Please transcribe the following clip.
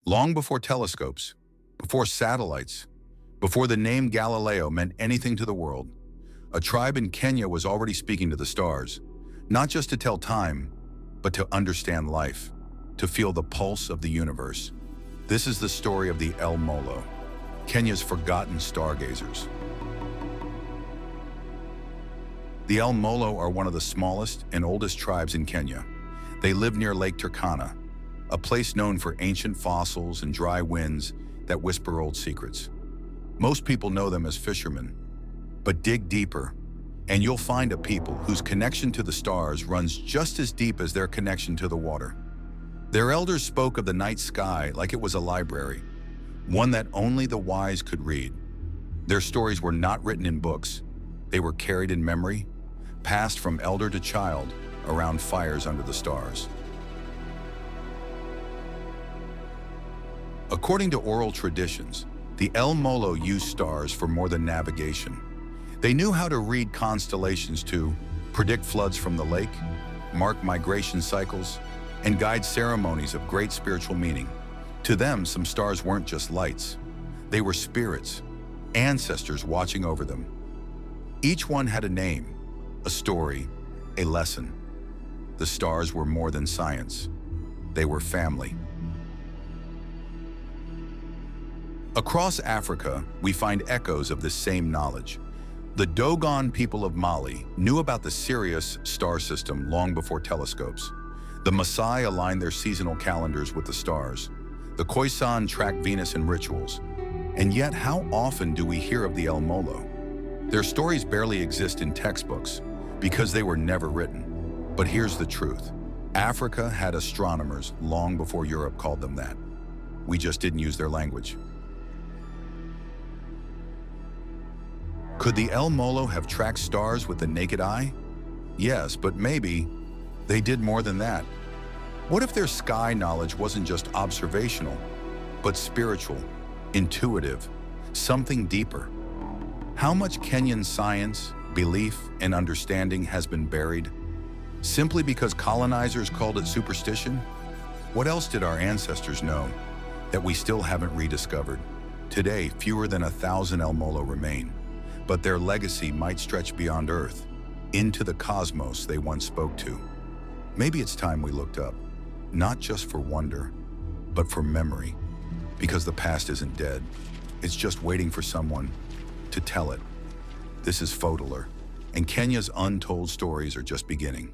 Long before telescopes, before satellites, before the name Galileo meant anything to the world, a tribe in Kenya was already speaking to the stars, not just to tell time, but to understand life, to feel the pulse of the universe. This is the story of the El Molo, Kenya's forgotten stargazers. The El Molo are one of the smallest and oldest tribes in Kenya. They live near Lake Turkana, a place known for ancient fossils and dry winds that whisper old secrets. Most people know them as fishermen, but dig deeper, and you'll find a people whose connection to the stars runs just as deep as their connection to the water. Their elders spoke of the night sky like it was a library, one that only the wise could read. Their stories were not written in books. They were carried in memory, passed from elder to child around fires under the stars. According to oral traditions, the El Molo used stars for more than navigation. They knew how to read constellations to predict floods from the lake, mark migration cycles, and guide ceremonies of great spiritual meaning. To them, some stars weren't just lights. They were spirits, ancestors watching over them. Each one had a name, a story, a lesson. The stars were more than science. They were family. Across Africa, we find echoes of this same knowledge. The Dogon people of Mali knew about the Sirius star system long before telescopes. The Maasai aligned their seasonal calendars with the stars. The Khoisan tracked Venus in rituals. And yet, how often do we hear of the El Molo? Their stories barely exist in textbooks because they were never written. But here's the truth. Africa had astronomers long before Europe called them that. We just didn't use their language. Could the El Molo have tracked stars with the naked eye? Yes, but maybe they did more than that. What if their sky knowledge wasn't just observational, but spiritual, intuitive, something deeper? How much Kenyan science, belief, and understanding has been buried simply because colonizers called it superstition? What else did our ancestors know that we still haven't rediscovered? Today, fewer than 1,000 El Molo remain, but their legacy might stretch beyond Earth, into the cosmos they once spoke to. Maybe it's time we looked up, not just for wonder, but for memory, because the past isn't dead. It's just waiting for someone to tell it. This is Fodaler, and Kenya's untold stories are just beginning.